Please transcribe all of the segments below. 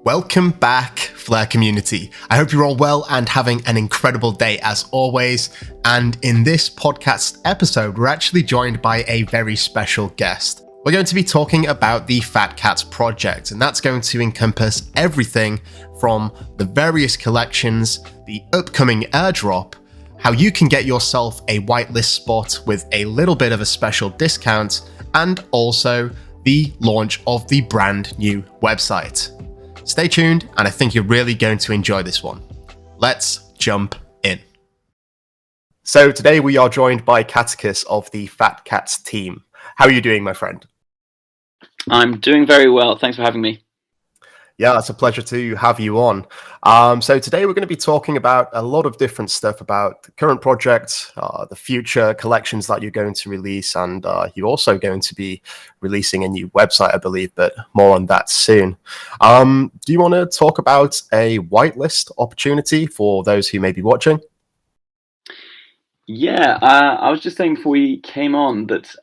Welcome back, Flare community. I hope you're all well and having an incredible day as always. And in this podcast episode, we're actually joined by a very special guest. We're going to be talking about the Fat Cats project, and that's going to encompass everything from the various collections, the upcoming airdrop, how you can get yourself a whitelist spot with a little bit of a special discount, and also the launch of the brand new website. Stay tuned, and I think you're really going to enjoy this one. Let's jump in. So today we are joined by Catticus of the Fat Cats team. How are you doing, my friend? I'm doing very well. Thanks for having me. Yeah, it's a pleasure to have you on. So today we're going to be talking about a lot of different stuff about the current project, the future collections that you're going to release, and you're also going to be releasing a new website, I believe, but more on that soon. Do you want to talk about a whitelist opportunity for those who may be watching? Yeah, I was just saying before we came on that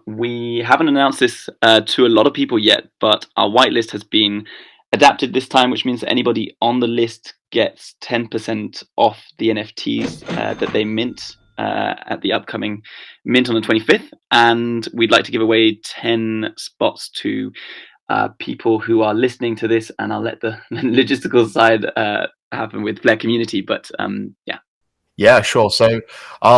we haven't announced this to a lot of people yet, but our whitelist has been adapted this time, which means that anybody on the list gets 10% off the NFTs that they mint at the upcoming mint on the 25th. And we'd like to give away 10 spots to people who are listening to this, and I'll let the logistical side happen with Flare community. But yeah. Yeah, sure. So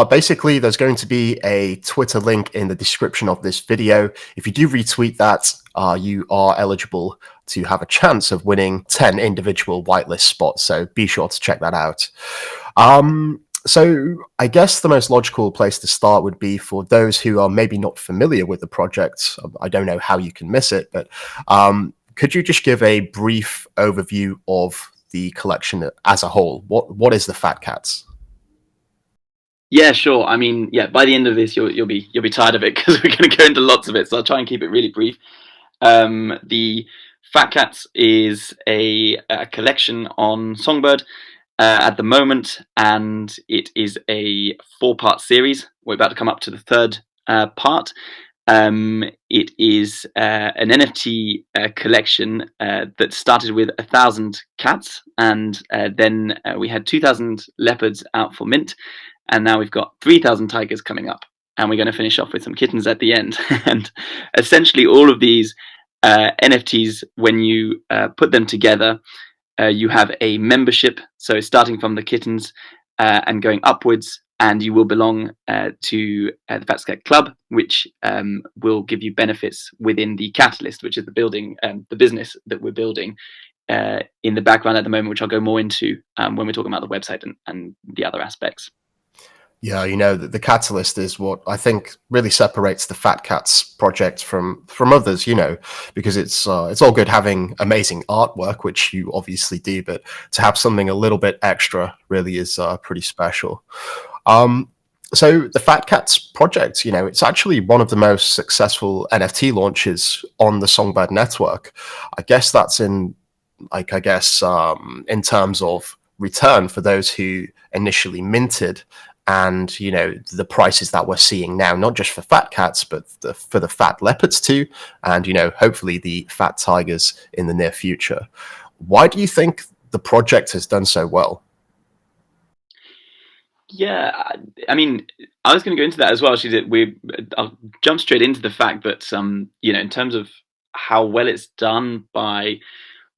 basically, there's going to be a Twitter link in the description of this video. If you do retweet that, you are eligible to have a chance of winning 10 individual whitelist spots. So be sure to check that out. So I guess the most logical place to start would be for those who are maybe not familiar with the project. I don't know how you can miss it, but could you just give a brief overview of the collection as a whole? What is the Fat Cats? Yeah, sure. I mean, yeah. By the end of this, you'll be tired of it because we're going to go into lots of it. So I'll try and keep it really brief. The Fat Cats is a collection on Songbird at the moment, and it is a 4-part series. We're about to come up to the third part. It is an NFT collection that started with 1,000 cats, and then we had 2,000 leopards out for mint. And now we've got 3,000 tigers coming up, and we're going to finish off with some kittens at the end. And essentially, all of these NFTs, when you put them together, you have a membership. So starting from the kittens and going upwards, and you will belong to the Fat Cat Club, which will give you benefits within the Catalyst, which is the business that we're building in the background at the moment, which I'll go more into when we're talking about the website and the other aspects. Yeah, the Catalyst is what I think really separates the Fat Cats project from others, because it's all good having amazing artwork, which you obviously do, but to have something a little bit extra really is pretty special. So the Fat Cats project, it's actually one of the most successful NFT launches on the Songbird network. I guess that's in terms of return for those who initially minted, and the prices that we're seeing now, not just for Fat Cats, but for the fat leopards too, and hopefully the fat tigers in the near future. Why do you think the project has done so well? Yeah, I mean, I was going to go into that as well. I'll jump straight into the fact that in terms of how well it's done by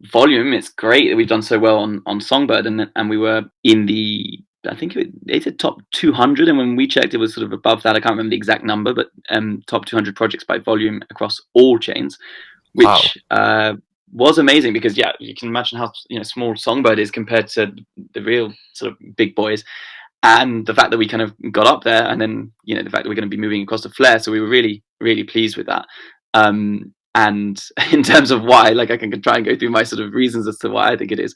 volume, it's great that we've done so well on Songbird, and we were in I think it's a top 200, and when we checked, it was sort of above that. I can't remember the exact number, but top 200 projects by volume across all chains, which was amazing because you can imagine how small Songbird is compared to the real sort of big boys, and the fact that we kind of got up there, and then the fact that we're going to be moving across to Flare, so we were really really pleased with that. And in terms of why, I can try and go through my sort of reasons as to why I think it is.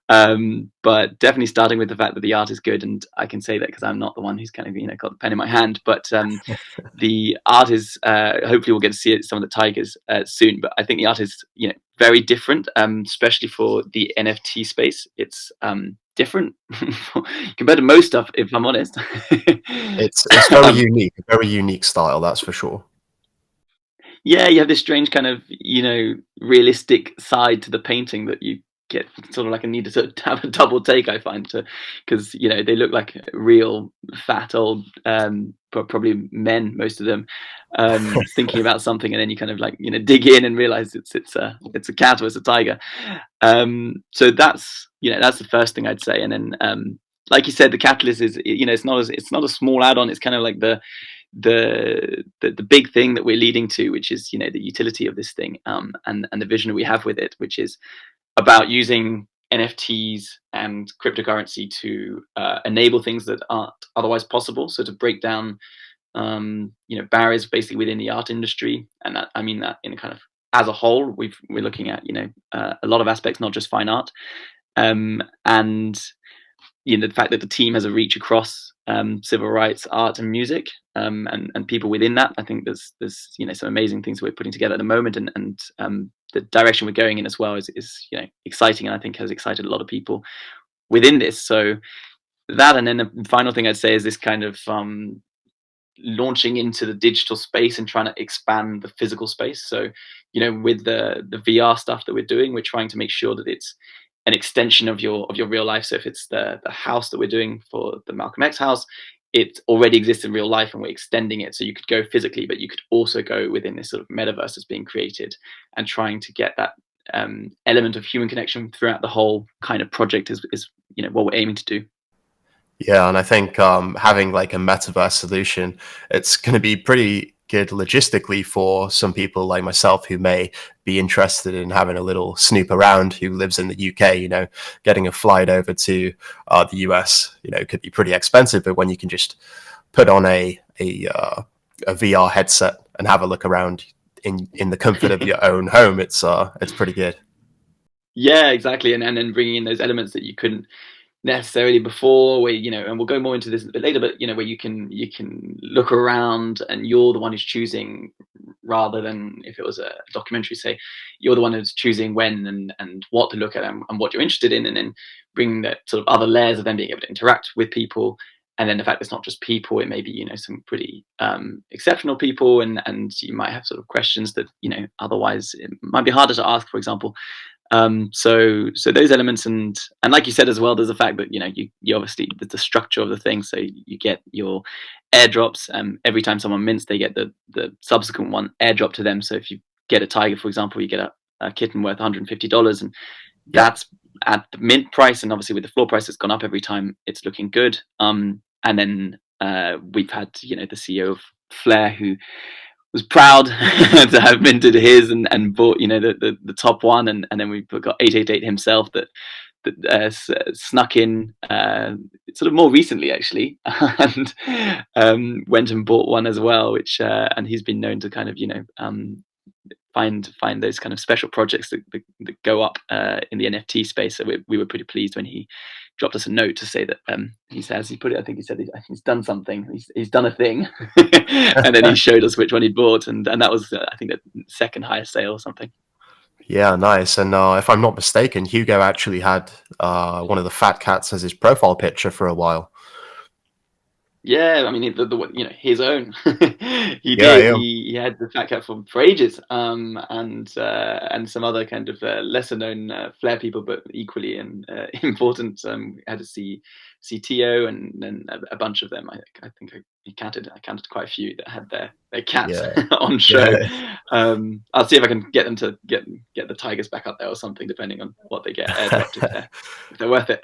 But definitely starting with the fact that the art is good, and I can say that because I'm not the one who's kind of got the pen in my hand. But the art is hopefully we'll get to see it some of the tigers soon. But I think the art is very different, especially for the NFT space. It's different compared to most stuff, if I'm honest. It's a very unique style, that's for sure. Yeah, you have this strange kind of realistic side to the painting that you get sort of like a need to sort of have a double take, I find, to because they look like real fat old probably men, most of them, thinking about something, and then you kind of like dig in and realize it's a cat or it's a tiger. So that's the first thing I'd say. And then like you said, the catalyst is it's not a small add-on. It's kind of like the big thing that we're leading to, which is the utility of this thing, and the vision that we have with it, which is about using NFTs and cryptocurrency to enable things that aren't otherwise possible. So to break down barriers basically within the art industry, and that I mean that in a kind of as a whole. We're looking at a lot of aspects, not just fine art, and the fact that the team has a reach across civil rights, art, and music, and people within that. I think there's some amazing things we're putting together at the moment, and the direction we're going in as well is exciting, and I think has excited a lot of people within this. So that, and then the final thing I'd say is this kind of launching into the digital space and trying to expand the physical space. So with the VR stuff that we're doing, we're trying to make sure that it's an extension of your real life. So if it's the house that we're doing for the Malcolm X house, it already exists in real life, and we're extending it. So you could go physically, but you could also go within this sort of metaverse that's being created, and trying to get that element of human connection throughout the whole kind of project is what we're aiming to do. Yeah, and I think having like a metaverse solution, it's going to be pretty good logistically for some people like myself who may be interested in having a little snoop around, who lives in the UK. Getting a flight over to the US, could be pretty expensive, but when you can just put on a VR headset and have a look around in the comfort of your own home, it's pretty good. Yeah, exactly, and then bringing in those elements that you couldn't necessarily before, where and we'll go more into this a bit later, but where you can look around and you're the one who's choosing, rather than if it was a documentary, say, you're the one who's choosing when and what to look at, and what you're interested in, and then bringing that sort of other layers of then being able to interact with people. And then the fact that it's not just people, it may be some pretty exceptional people, and you might have sort of questions that otherwise it might be harder to ask, for example. So those elements, and like you said as well, there's the fact that you obviously, the structure of the thing. So you get your airdrops, every time someone mints, they get the subsequent one airdrop to them. So if you get a tiger, for example, you get a kitten worth $150, and that's at the mint price, and obviously with the floor price, it's gone up every time. It's looking good. And then we've had the CEO of Flair, who was proud to have minted his, and bought the top one, and then we've got 888 himself that snuck in sort of more recently, actually, and went and bought one as well, which and he's been known to kind of find those kind of special projects that go up in the NFT space. So we were pretty pleased when he dropped us a note to say that he says, he put it, I think he said he's done something, he's done a thing, and then he showed us which one he'd bought, and that was I think the second highest sale or something. Yeah, nice. And if I'm not mistaken, Hugo actually had one of the fat cats as his profile picture for a while. Yeah, I mean his own. He Yeah, did. yeah. He had the fat cat for ages, and some other kind of lesser known flair people, but equally important. Had to see CTO, and then a bunch of them. I think I counted quite a few that had their cats Yeah, on show. yeah. I'll see if I can get them to get the tigers back up there or something, depending on what they get airdropped, if they're worth it.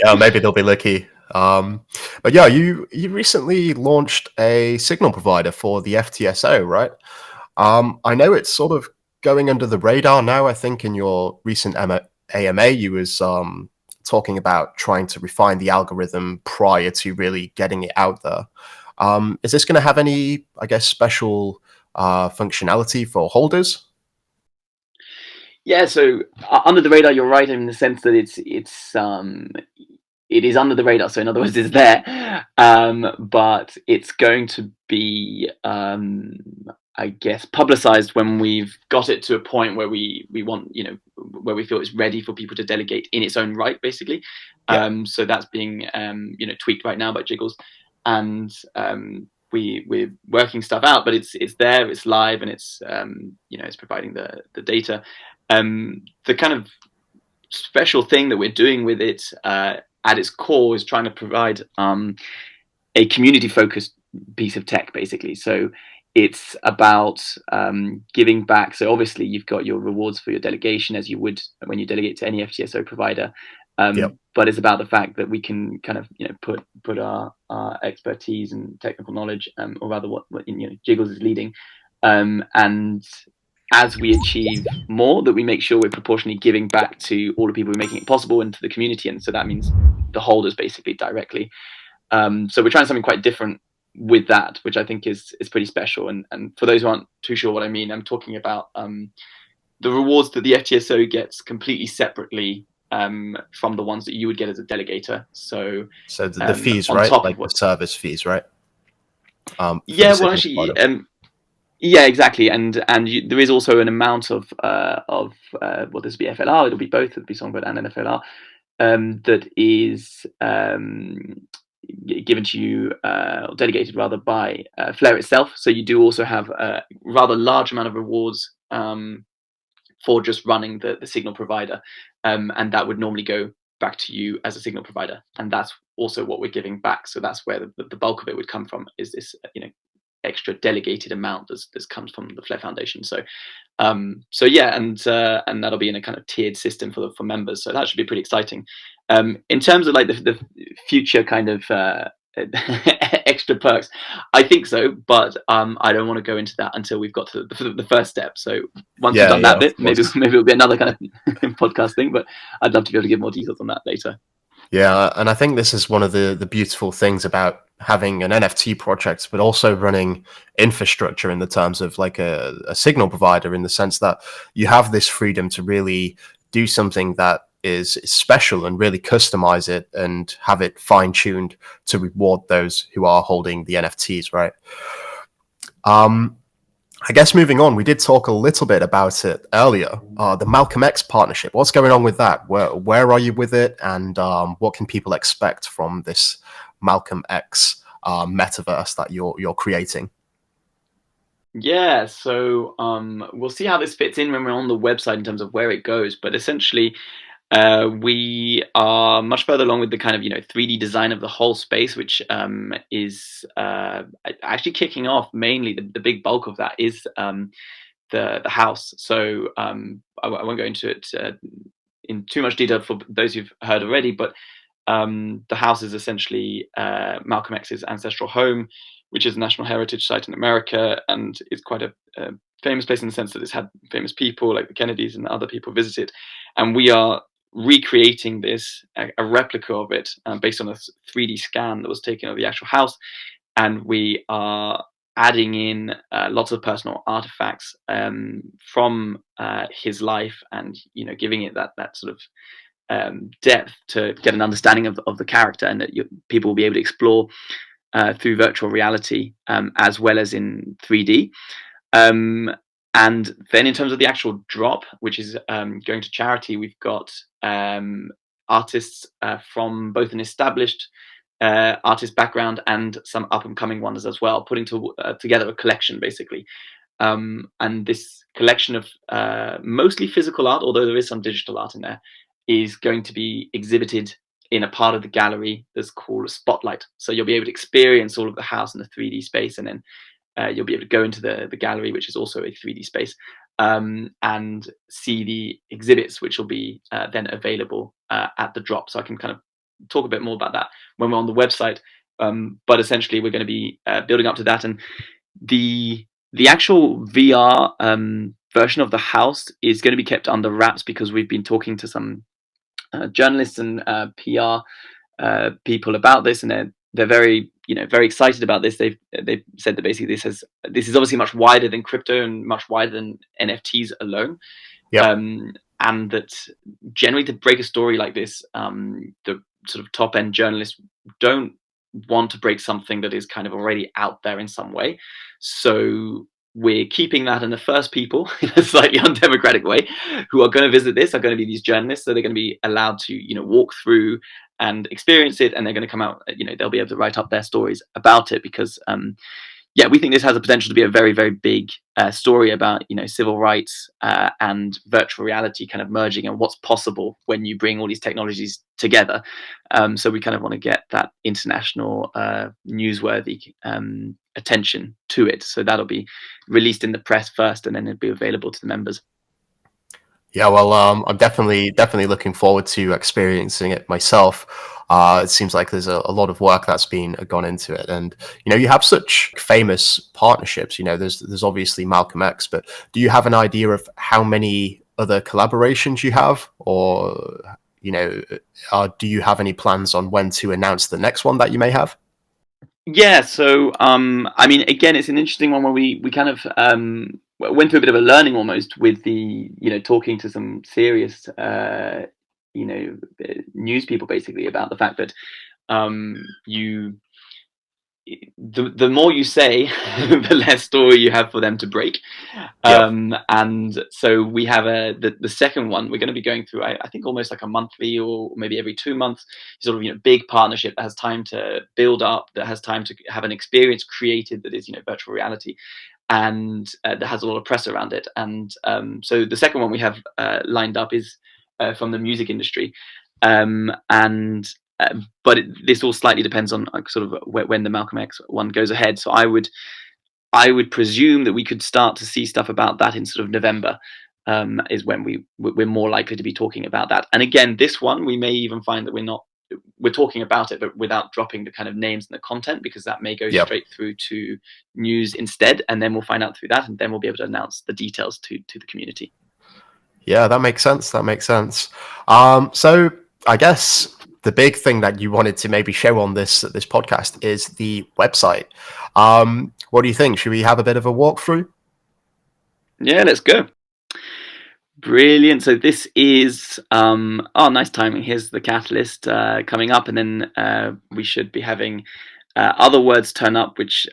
Yeah, maybe they'll be lucky. But yeah, you recently launched a signal provider for the FTSO, right? I know it's sort of going under the radar now. I think in your recent AMA, you was talking about trying to refine the algorithm prior to really getting it out there. Is this going to have any, I guess, special functionality for holders? Yeah, so under the radar, you're right in the sense that it is under the radar. So in other words, it's there, but it's going to be, I guess, publicized when we've got it to a point where we want, where we feel it's ready for people to delegate in its own right, basically. Yeah. So that's being, tweaked right now by Jiggles, and we're working stuff out, but it's there, it's live, and it's it's providing the data. The kind of special thing that we're doing with it at its core is trying to provide a community focused piece of tech, basically. So it's about giving back. So obviously you've got your rewards for your delegation, as you would when you delegate to any FTSO provider. Yep. But it's about the fact that we can kind of put our expertise and technical knowledge, or rather what Jiggles is leading, and as we achieve more, that we make sure we're proportionally giving back to all the people who are making it possible and to the community. And so that means the holders basically directly. So we're trying something quite different with that, which I think is pretty special. And for those who aren't too sure what I mean, I'm talking about the rewards that the FTSO gets completely separately from the ones that you would get as a delegator. So the fees, on right? top Like of what, the service fees, right? yeah, well, actually, yeah, exactly. And there is also an amount of well, this will be FLR. It'll be both. It'll be Songbird and NFLR. That is given to you, or delegated rather, by Flare itself. So you do also have a rather large amount of rewards for just running the signal provider, and that would normally go back to you as a signal provider, and that's also what we're giving back. So that's where the bulk of it would come from, is this extra delegated amount that comes from the Flare Foundation. So yeah, and that'll be in a kind of tiered system for members. So that should be pretty exciting. In terms of like the future kind of extra perks, I think so, but I don't want to go into that until we've got to the first step. So once we've done that bit, maybe it'll be another kind of podcast thing. But I'd love to be able to give more details on that later. Yeah, and I think this is one of the beautiful things about having an NFT project, but also running infrastructure in the terms of like a signal provider, in the sense that you have this freedom to really do something that is special and really customize it and have it fine-tuned to reward those who are holding the NFTs, right? I guess moving on, we did talk a little bit about it earlier. The Malcolm X partnership. What's going on with that? Where are you with it, and what can people expect from this Malcolm X metaverse that you're creating? Yeah, so we'll see how this fits in when we're on the website in terms of where it goes. But essentially, we are much further along with the kind of 3D design of the whole space, which is actually kicking off. Mainly, the big bulk of that is the house. So I won't go into it in too much detail for those who've heard already, but the house is essentially Malcolm X's ancestral home, which is a national heritage site in America, and it's quite a famous place in the sense that it's had famous people like the Kennedys and other people visit it. And we are recreating this, a replica of it, based on a 3D scan that was taken of the actual house, and we are adding in lots of personal artifacts from his life, and giving it that sort of depth to get an understanding of the character, and that people will be able to explore through virtual reality, as well as in 3D. And then in terms of the actual drop, which is going to charity, we've got artists from both an established artist background and some up and coming ones as well, putting together a collection basically. And this collection of mostly physical art, although there is some digital art in there, is going to be exhibited in a part of the gallery that's called a spotlight. So you'll be able to experience all of the house in a 3D space, and then you'll be able to go into the gallery, which is also a 3D space, and see the exhibits, which will be then available at the drop. So I can kind of talk a bit more about that when we're on the website. But essentially, we're going to be building up to that, and the actual VR version of the house is going to be kept under wraps, because we've been talking to some journalists and PR people about this, and they're very very excited about this. They've said that basically this is obviously much wider than crypto and much wider than NFTs alone. Yep. And that generally, to break a story like this, the sort of top end journalists don't want to break something that is kind of already out there in some way. So we're keeping that, and the first people in a slightly undemocratic way who are going to visit this are going to be these journalists. So they're going to be allowed to walk through and experience it, and they're going to come out, they'll be able to write up their stories about it, because yeah, we think this has the potential to be a very, very big story about, civil rights and virtual reality kind of merging, and what's possible when you bring all these technologies together. So we kind of want to get that international newsworthy attention to it. So that'll be released in the press first, and then it'll be available to the members. Yeah, well, I'm definitely looking forward to experiencing it myself. It seems like there's a lot of work that's been gone into it, and you have such famous partnerships. There's obviously Malcolm X, but do you have an idea of how many other collaborations you have, or do you have any plans on when to announce the next one that you may have? Yeah, so I mean, again, it's an interesting one where we kind of went through a bit of a learning almost with the talking to some serious you know news people basically about the fact that you the more you say, the less story you have for them to break. Yep. And so we have the second one. We're going to be going through, I think, almost like a monthly or maybe every 2 months, sort of big partnership that has time to build up, that has time to have an experience created that is virtual reality, and that has a lot of press around it. And so the second one we have lined up is from the music industry, and but this all slightly depends on sort of when the Malcolm X one goes ahead. So I would presume that we could start to see stuff about that in sort of November, is when we're more likely to be talking about that. And again, this one we may even find that we're talking about it, but without dropping the kind of names and the content, because that may go Yep. straight through to news instead, and then we'll find out through that, and then we'll be able to announce the details to the community. Yeah, that makes sense. That makes sense. So I guess the big thing that you wanted to maybe show on this podcast is the website. What do you think? Should we have a bit of a walkthrough? Yeah, let's go. Brilliant. So this is nice timing. Here's the catalyst coming up, and then we should be having other words turn up, which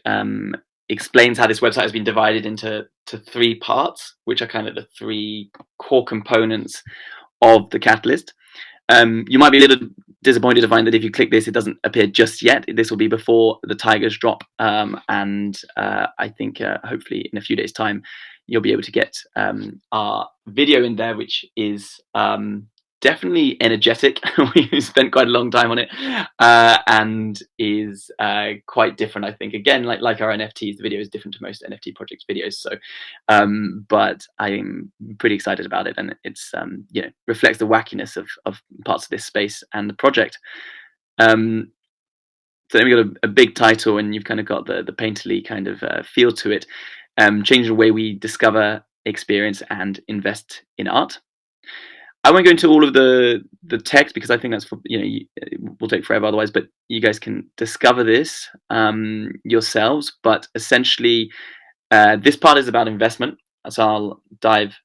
explains how this website has been divided into three parts, which are kind of the three core components of the catalyst. You might be a little disappointed to find that if you click this, it doesn't appear just yet. This will be before the Tigers drop, and I think hopefully in a few days' time you'll be able to get our video in there, which is definitely energetic. We spent quite a long time on it, and is quite different. I think again, like our NFTs, the video is different to most NFT projects' videos. So, but I'm pretty excited about it, and it's reflects the wackiness of parts of this space and the project. So then we got a big title, and you've kind of got the painterly kind of feel to it. Change the way we discover, experience, and invest in art. I won't go into all of the text, because I think that's will take forever otherwise. But you guys can discover this yourselves. But essentially, this part is about investment, so I'll dive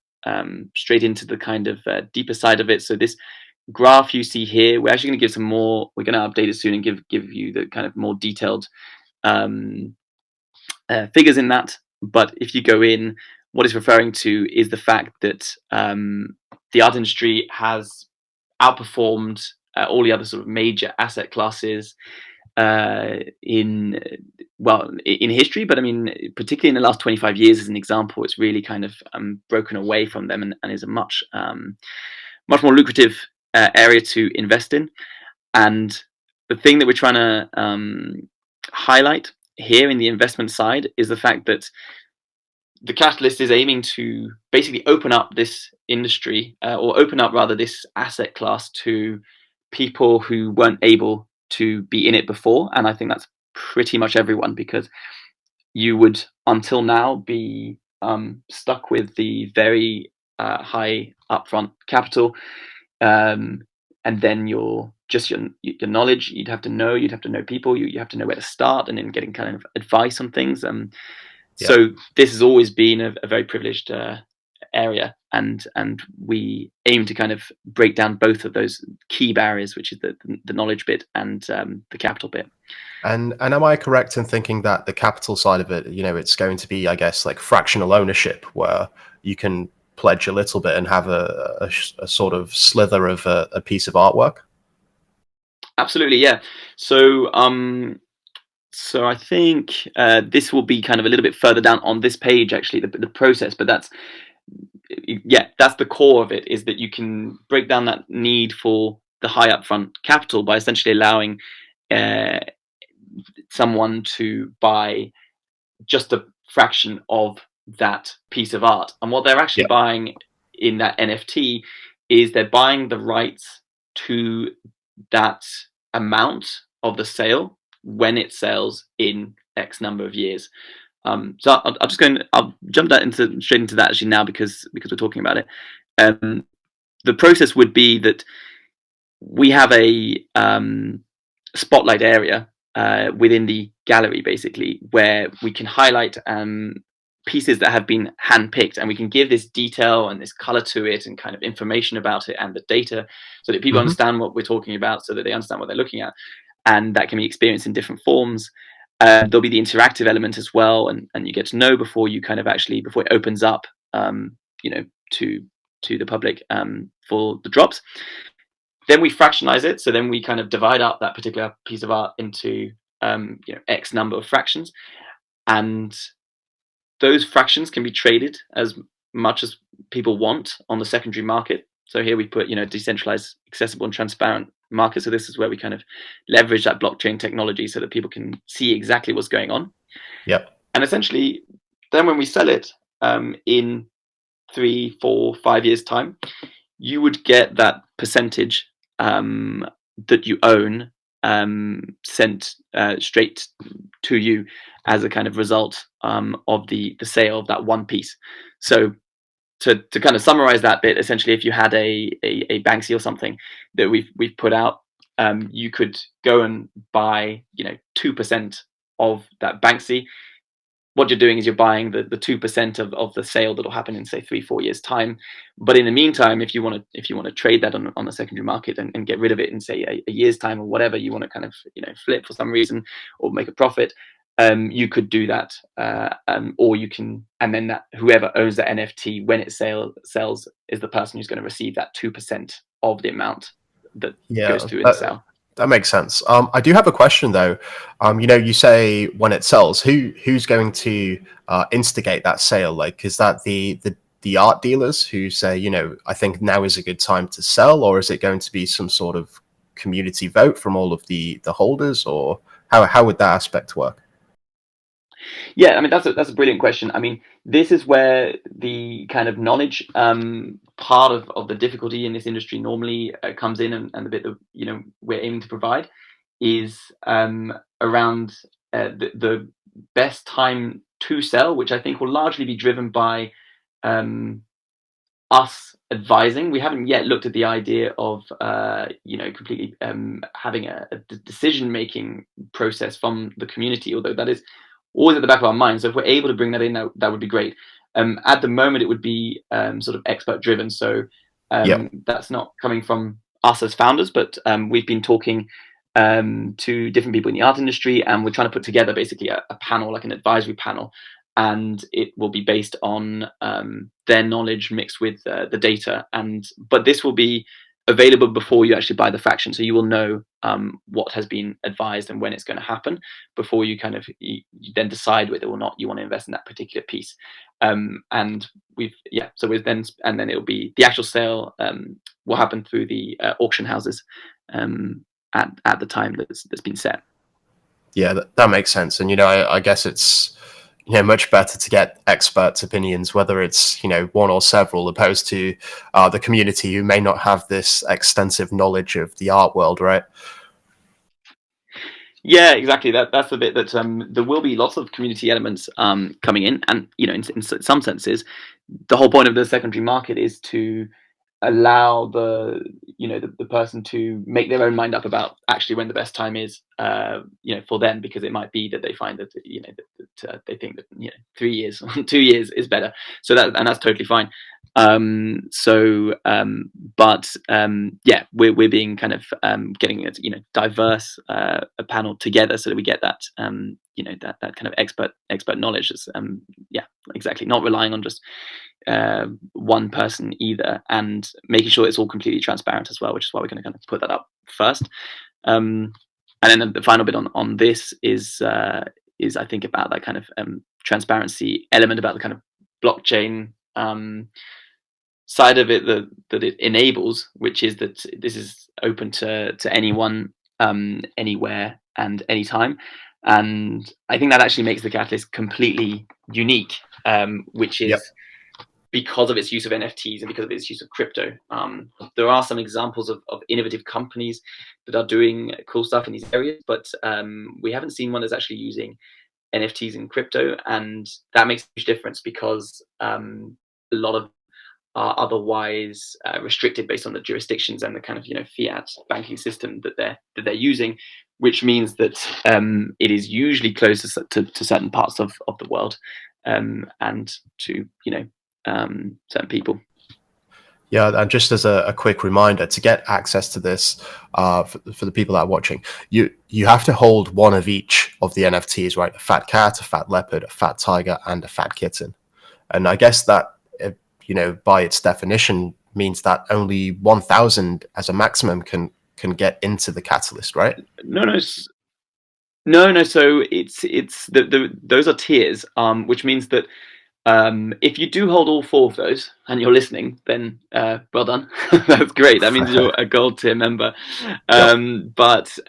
straight into the kind of deeper side of it. So this graph you see here, we're actually going to give some more. We're going to update it soon and give you the kind of more detailed figures in that. But if you go in, what it's referring to is the fact that the art industry has outperformed all the other sort of major asset classes in history. But I mean, particularly in the last 25 years, as an example, it's really kind of broken away from them, and is a much more lucrative area to invest in. And the thing that we're trying to highlight here in the investment side is the fact that the Catalyst is aiming to basically open up this industry, or open up rather this asset class, to people who weren't able to be in it before. And I think that's pretty much everyone, because you would until now be stuck with the very high upfront capital, and then your knowledge. You'd have to know people, you have to know where to start, and then getting kind of advice on things. So this has always been a very privileged area, and we aim to kind of break down both of those key barriers, which is the knowledge bit and the capital bit. And am I correct in thinking that the capital side of it, it's going to be, I guess, like fractional ownership, where you can pledge a little bit and have a sort of slither of a piece of artwork? Absolutely, yeah. So So I think this will be kind of a little bit further down on this page, actually, the process. But that's the core of it, is that you can break down that need for the high upfront capital by essentially allowing uh, someone to buy just a fraction of that piece of art. And what they're actually Yeah. buying in that NFT is they're buying the rights to that amount of the sale when it sells in X number of years. So I'll jump straight into that actually now, because we're talking about it. The process would be that we have a spotlight area within the gallery, basically, where we can highlight pieces that have been handpicked, and we can give this detail and this color to it and kind of information about it and the data, so that people Hmm. understand what we're talking about, so that they understand what they're looking at, and that can be experienced in different forms. There'll be the interactive element as well, and you get to know before it opens up, you know, to the public for the drops. Then we fractionize it, so then we kind of divide up that particular piece of art into X number of fractions, and those fractions can be traded as much as people want on the secondary market. So here we put, decentralized, accessible, and transparent market. So this is where we kind of leverage that blockchain technology so that people can see exactly what's going on. Yep. And essentially, then when we sell it in 3, 4, 5 years time, you would get that percentage that you own sent straight to you as a kind of result of the sale of that one piece. So to kind of summarize that bit, essentially, if you had a Banksy or something that we've put out, you could go and buy 2% of that Banksy. What you're doing is you're buying the 2% of the sale that'll happen in, say, 3-4 years time. But in the meantime, if you want to trade that on the secondary market and get rid of it in, say, a year's time, or whatever you want to kind of flip for some reason or make a profit, you could do that, or you can, and then that whoever owns the NFT when it sells is the person who's going to receive that 2% of the amount that goes Yeah. through in the sale. That makes sense. I do have a question though. You say when it sells, who's going to instigate that sale? Like, is that the art dealers who say, I think now is a good time to sell, or is it going to be some sort of community vote from all of the holders, or how would that aspect work? Yeah, I mean, that's a brilliant question. I mean, this is where the kind of knowledge part of the difficulty in this industry normally comes in, and the bit that we're aiming to provide is around the best time to sell, which I think will largely be driven by um, us advising. We haven't yet looked at the idea of completely having a decision making process from the community, although that is always at the back of our mind. So if we're able to bring that in, that would be great. At the moment, it would be sort of expert driven. So Yep. that's not coming from us as founders, but we've been talking to different people in the art industry, and we're trying to put together basically a panel, like an advisory panel, and it will be based on their knowledge mixed with the data. But this will be available before you actually buy the fraction, so you will know what has been advised and when it's going to happen before you you then decide whether or not you want to invest in that particular piece. And then it'll be the actual sale will happen through the auction houses at the time that's been set. Yeah, that makes sense. And I guess it's much better to get experts' opinions, whether it's one or several, opposed to the community who may not have this extensive knowledge of the art world, right? Yeah, exactly. That's the bit that there will be lots of community elements coming in, and in some senses, the whole point of the secondary market is to allow the person to make their own mind up about actually when the best time is for them, because it might be that they find that they think that 3 years 2 years is better, so that's totally fine. We're being kind of getting a diverse a panel together so that we get that that kind of expert knowledge. Is exactly, not relying on just one person either, and making sure it's all completely transparent as well, which is why we're going to kind of put that up first. And then the final bit on this is I think about that kind of transparency element, about the kind of blockchain side of it that it enables, which is that this is open to anyone, anywhere and anytime. And I think that actually makes the Catalyst completely unique, which is because of its use of NFTs and because of its use of crypto. There are some examples of innovative companies that are doing cool stuff in these areas, but we haven't seen one that's actually using NFTs in crypto, and that makes a huge difference because a lot of are otherwise restricted based on the jurisdictions and the kind of fiat banking system that they're using, which means that it is usually closed to certain parts of the world, and to certain people. Yeah, and just as a quick reminder, to get access to this, for the people that are watching, you have to hold one of each of the NFTs, right? A fat cat, a fat leopard, a fat tiger, and a fat kitten. And I guess that, by its definition, means that only 1,000 as a maximum can get into the Catalyst, right? No. So it's those are tiers, which means that if you do hold all 4 of those and you're listening, then well done. That's great. That means you're a gold tier member. But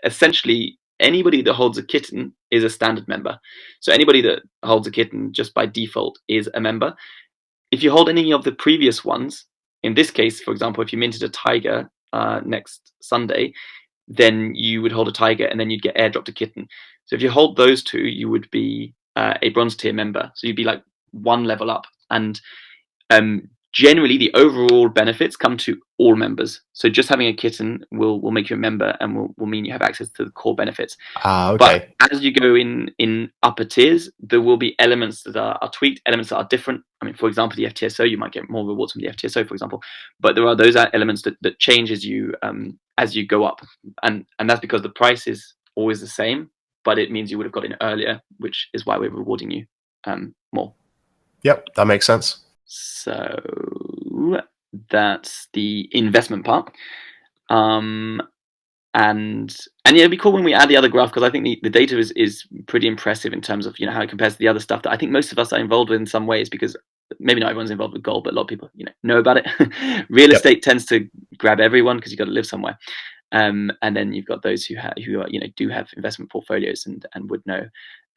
essentially, anybody that holds a kitten is a standard member. So anybody that holds a kitten just by default is a member. If you hold any of the previous ones, in this case, for example, if you minted a tiger next Sunday, then you would hold a tiger and then you'd get airdropped a kitten. So if you hold those 2, you would be a bronze tier member. So you'd be like 1 level up. And generally, the overall benefits come to all members. So just having a kitten will make you a member and will mean you have access to the core benefits. Okay. But as you go in upper tiers, there will be elements that are tweaked, elements that are different. I mean, for example, the FTSO, you might get more rewards from the FTSO, for example. But there are those elements that change as you go up, and that's because the price is always the same, but it means you would have got in earlier, which is why we're rewarding you more. Yep, that makes sense. So that's the investment part. And it'd be cool when we add the other graph, because I think the data is pretty impressive in terms of how it compares to the other stuff that I think most of us are involved with in some ways, because maybe not everyone's involved with gold, but a lot of people know about it. Real estate tends to grab everyone because you've got to live somewhere. And then you've got those who do have investment portfolios and would know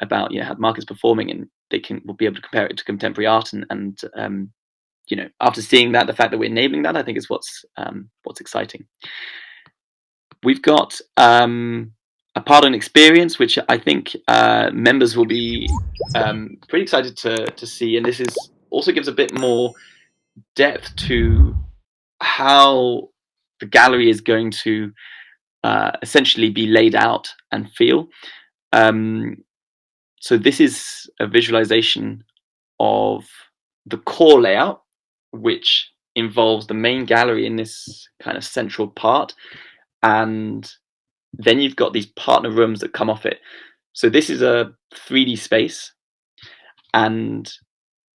about how the market's performing, and will be able to compare it to contemporary art, and after seeing that, the fact that we're enabling that, I think is what's exciting. We've got a part on experience, which I think members will be pretty excited to see, and this also gives a bit more depth to how the gallery is going to essentially be laid out and feel. So this is a visualization of the core layout, which involves the main gallery in this kind of central part, and then you've got these partner rooms that come off it. So this is a 3D space, and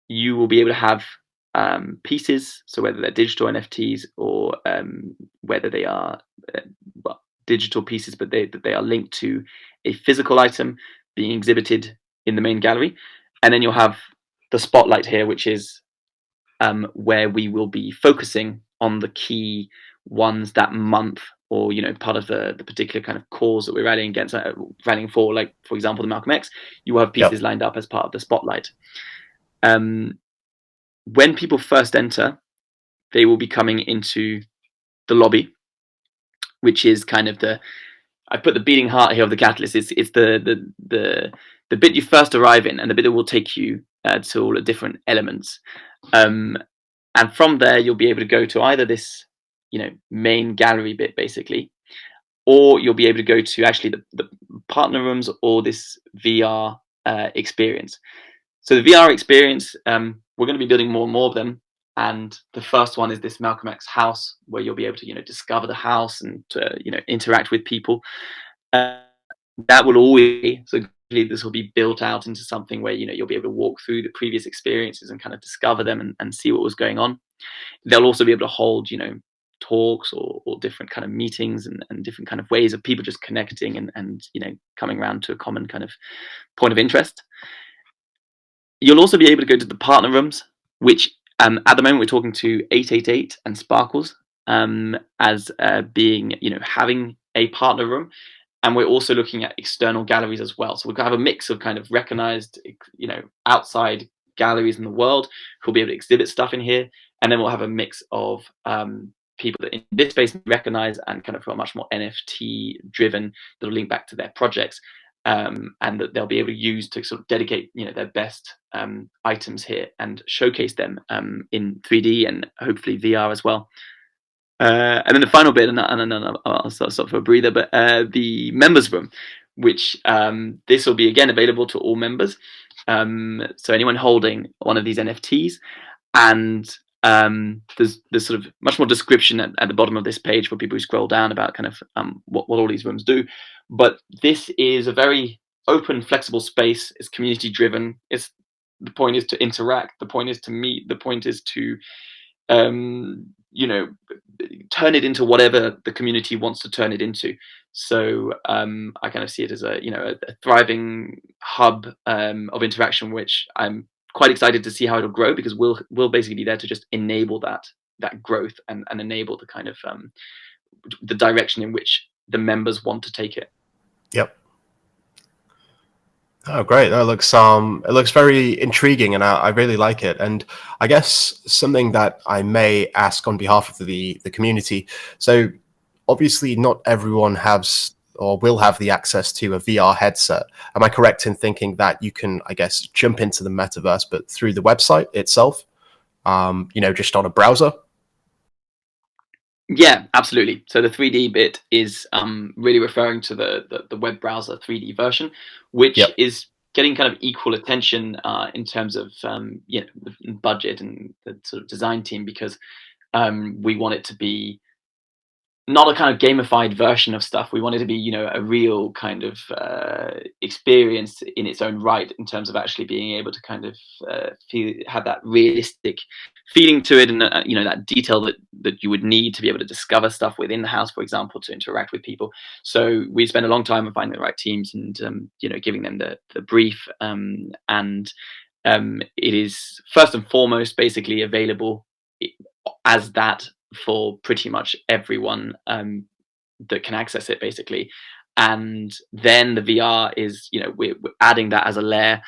you will be able to have pieces, so whether they're digital NFTs or whether they are digital pieces, but they are linked to a physical item being exhibited in the main gallery. And then you'll have the spotlight here, which is where we will be focusing on the key ones that month, or part of the particular kind of cause that we're rallying for. Like, for example, the Malcolm X, you will have pieces lined up as part of the spotlight. When people first enter, they will be coming into the lobby, which is kind of I put the beating heart here of the Catalyst. It's the bit you first arrive in, and the bit that will take you to all the different elements. And from there, you'll be able to go to either this, main gallery bit, basically, or you'll be able to go to actually the partner rooms or this VR experience. So the VR experience, we're going to be building more and more of them. And the first one is this Malcolm X house, where you'll be able to, discover the house and interact with people. That will always be, so this will be built out into something where you'll be able to walk through the previous experiences and kind of discover them and see what was going on. They'll also be able to hold talks or different kind of meetings and different kind of ways of people just connecting and coming around to a common kind of point of interest. You'll also be able to go to the partner rooms, which at the moment we're talking to 888 and Sparkles as being, having a partner room. And we're also looking at external galleries as well. So we're going to have a mix of kind of recognized, outside galleries in the world who'll be able to exhibit stuff in here. And then we'll have a mix of people that in this space recognize and kind of are much more NFT driven that'll link back to their projects. And that they'll be able to use to sort of dedicate, their best items here and showcase them in 3D and hopefully VR as well. And then the final bit, and then I'll stop for a breather, but the members room, which this will be again available to all members. So anyone holding one of these NFTs, and there's sort of much more description at the bottom of this page for people who scroll down about kind of what all these rooms do. But this is a very open, flexible space. It's community driven. The point is to interact. The point is to meet. The point is to turn it into whatever the community wants to turn it into. So I kind of see it as a thriving hub of interaction, which I'm quite excited to see how it'll grow, because we'll basically be there to just enable that growth and enable the kind of the direction in which the members want to take it. Yep. Oh, great! That it looks very intriguing, and I really like it. And I guess something that I may ask on behalf of the community. So obviously, not everyone has or will have the access to a VR headset. Am I correct in thinking that you can, I guess, jump into the metaverse, but through the website itself? Just on a browser? Yeah, absolutely. So the 3D bit is really referring to the web browser 3D version, which is getting kind of equal attention in terms of the budget and the sort of design team, because we want it to be not a kind of gamified version of stuff. We want it to be, a real kind of experience in its own right, in terms of actually being able to kind of have that realistic feeling to it, and that detail that you would need to be able to discover stuff within the house, for example, to interact with people. So we spend a long time on finding the right teams and giving them the brief, and it is first and foremost basically available as that for pretty much everyone that can access it, basically. And then the VR is, we're adding that as a layer,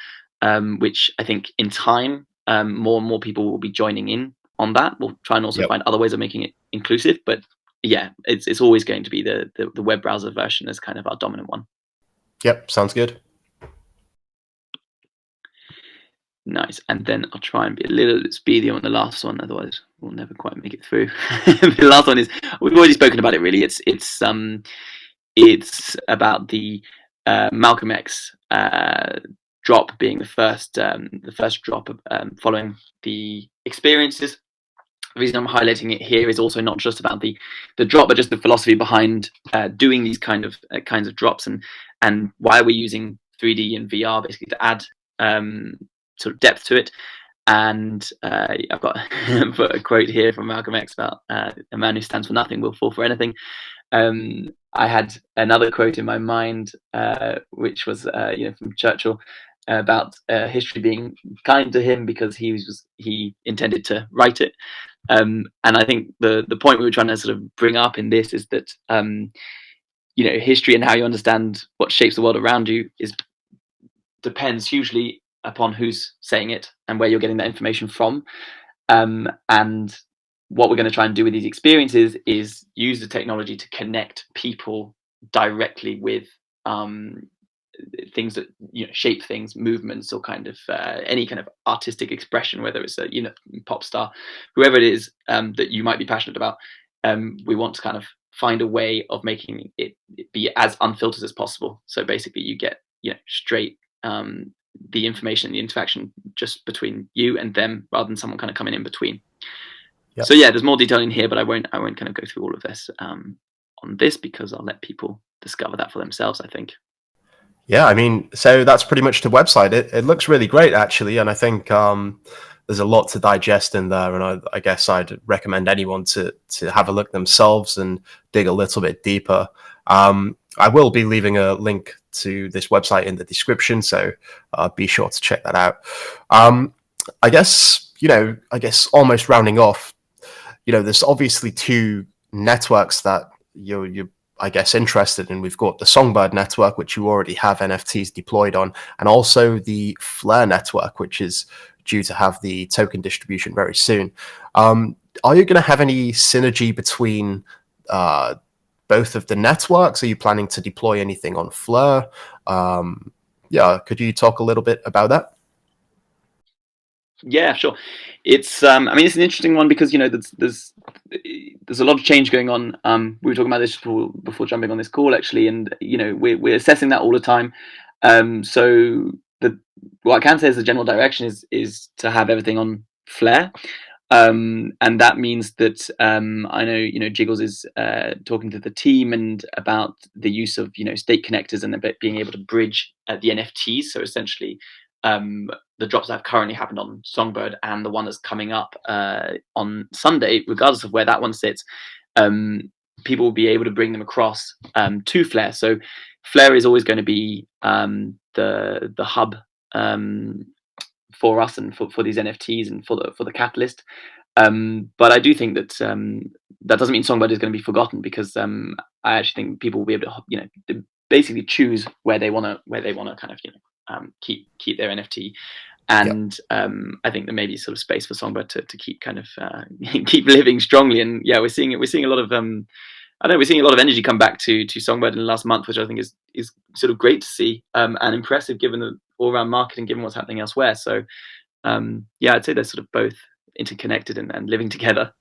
which I think in time more and more people will be joining in on that. We'll try and also find other ways of making it inclusive, but yeah, it's always going to be the web browser version as kind of our dominant one. Yep, sounds good. Nice. And then I'll try and be a little bit speedy on the last one, otherwise we'll never quite make it through. The last one is, we've already spoken about it really. It's about the Malcolm X drop being the first drop following the experiences. The reason I'm highlighting it here is also not just about the drop, but just the philosophy behind doing these kinds of drops, and why we're using 3D and VR basically to add sort of depth to it. And I've got a quote here from Malcolm X about a man who stands for nothing will fall for anything. I had another quote in my mind, which was from Churchill, about history being kind to him because he intended to write it. And I think the point we were trying to sort of bring up in this is that history and how you understand what shapes the world around you depends hugely upon who's saying it and where you're getting that information from. And what we're going to try and do with these experiences is use the technology to connect people directly with things that shape things, movements, or kind of any kind of artistic expression, whether it's a pop star, whoever it is that you might be passionate about. We want to kind of find a way of making it be as unfiltered as possible. So basically, you get straight the information and the interaction just between you and them, rather than someone kind of coming in between. Yep. So yeah, there's more detail in here, but I won't kind of go through all of this on this, because I'll let people discover that for themselves, I think. Yeah, I mean, so that's pretty much the website. It looks really great, actually, and I think there's a lot to digest in there, and I guess I'd recommend anyone to have a look themselves and dig a little bit deeper. I will be leaving a link to this website in the description, so be sure to check that out. I guess almost rounding off, there's obviously two networks that you're I guess interested in. We've got the Songbird network, which you already have NFTs deployed on, and also the Flare network, which is due to have the token distribution very soon. Are you going to have any synergy between both of the networks? Are you planning to deploy anything on Flare? Yeah, could you talk a little bit about that? Yeah, sure. It's I mean, it's an interesting one because there's a lot of change going on. We were talking about this before jumping on this call, actually, and we're assessing that all the time. So what I can say is the general direction is to have everything on Flare. And that means that I know Jiggles is talking to the team and about the use of state connectors and being able to bridge the NFTs. So essentially, the drops that have currently happened on Songbird and the one that's coming up on Sunday, regardless of where that one sits, people will be able to bring them across to Flare. So Flare is always going to be the hub for us and for these NFTs and for the catalyst. But I do think that that doesn't mean Songbird is going to be forgotten, because I actually think people will be able to basically choose where they want to kind of keep their NFT. And I think there may be sort of space for Songbird to keep kind of keep living strongly. And yeah, we're seeing a lot of we're seeing a lot of energy come back to Songbird in the last month, which I think is sort of great to see and impressive given the all around market and given what's happening elsewhere. So yeah, I'd say they're sort of both interconnected and living together.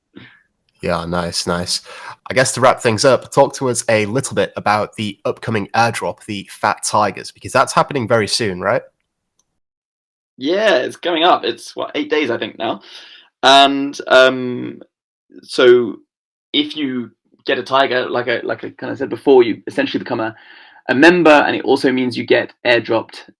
Yeah, nice. I guess to wrap things up, talk to us a little bit about the upcoming airdrop, the Fat Tigers, because that's happening very soon, right? Yeah, it's coming up. It's 8 days, I think, now. And so if you get a tiger, like I kind of said before, you essentially become a member, and it also means you get airdropped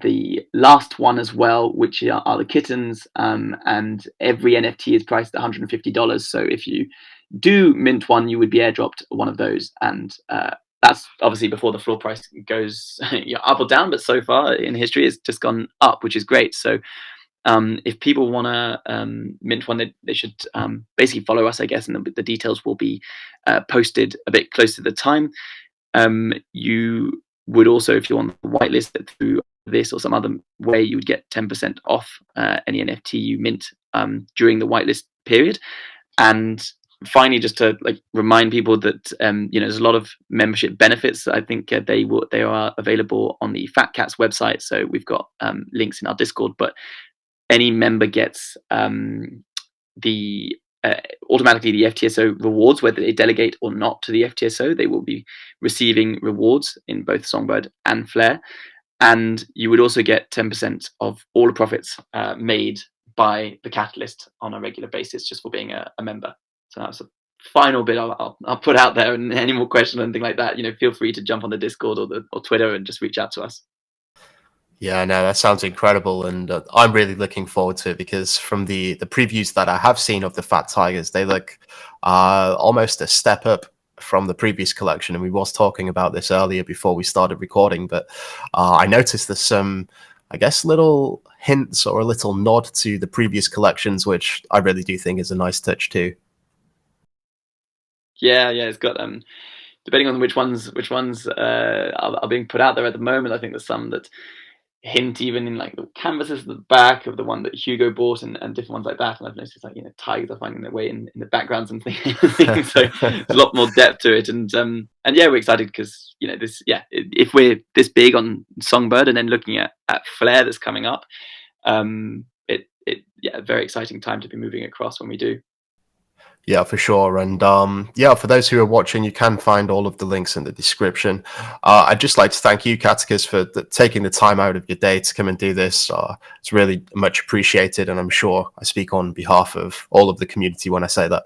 the last one as well, which are the kittens, and every NFT is priced at $150. So if you do mint one, you would be airdropped one of those, and that's obviously before the floor price goes up or down, but so far in history it's just gone up, which is great. So if people want to mint one, they should basically follow us, I guess, and the details will be posted a bit close to the time. You would also, if you want to whitelist it through this or some other way, you would get 10% off any NFT you mint during the whitelist period. And finally, just to remind people that there's a lot of membership benefits. I think they are available on the Fat Cats website. So we've got links in our Discord, but any member gets the automatically the FTSO rewards, whether they delegate or not to the FTSO. They will be receiving rewards in both Songbird and Flare, and you would also get 10% of all the profits made by the Catalyst on a regular basis, just for being a member. So that's a final bit I'll put out there. And any more questions or anything like that, feel free to jump on the Discord or Twitter and just reach out to us. Yeah, no, that sounds incredible, and I'm really looking forward to it, because from the previews that I have seen of the Fat Tigers, they look almost a step up from the previous collection. And we was talking about this earlier before we started recording, but I noticed there's some, I guess, little hints or a little nod to the previous collections, which I really do think is a nice touch too. Yeah, it's got depending on which ones are being put out there at the moment. I think there's some that hint even in the canvases at the back of the one that Hugo bought and different ones like that. And I've noticed tigers are finding their way in the backgrounds and things. So there's a lot more depth to it. And yeah, we're excited because this, if we're this big on Songbird and then looking at Flare that's coming up, a very exciting time to be moving across when we do. Yeah, for sure. And for those who are watching, you can find all of the links in the description. I'd just like to thank you, Catticus, for taking the time out of your day to come and do this. It's really much appreciated, and I'm sure I speak on behalf of all of the community when I say that.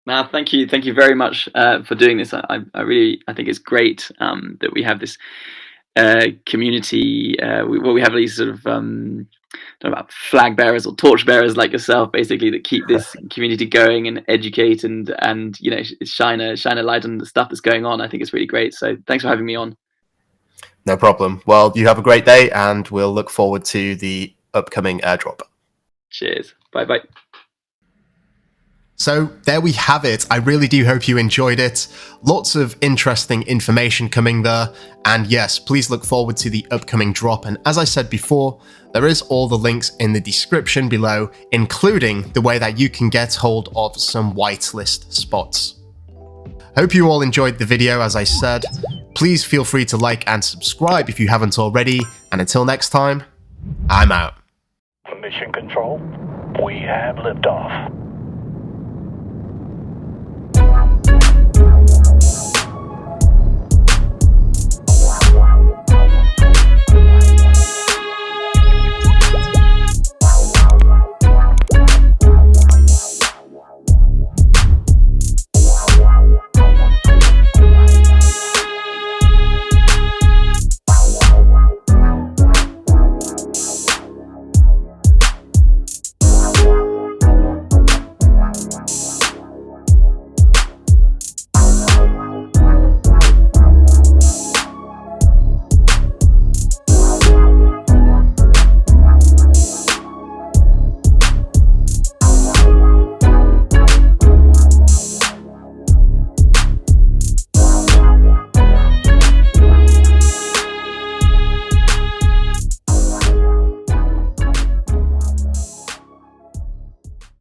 Now, thank you very much for doing this. I think it's great that we have this community. We have these sort of don't know about flag bearers or torch bearers like yourself, basically, that keep this community going and educate and shine a light on the stuff that's going on. I think it's really great. So thanks for having me on. No problem. Well, you have a great day, and we'll look forward to the upcoming airdrop. Cheers. Bye. So there we have it. I really do hope you enjoyed it. Lots of interesting information coming there. And yes, please look forward to the upcoming drop. And as I said before, there is all the links in the description below, including the way that you can get hold of some whitelist spots. Hope you all enjoyed the video, as I said. Please feel free to like and subscribe if you haven't already. And until next time, I'm out. Mission Control, we have liftoff.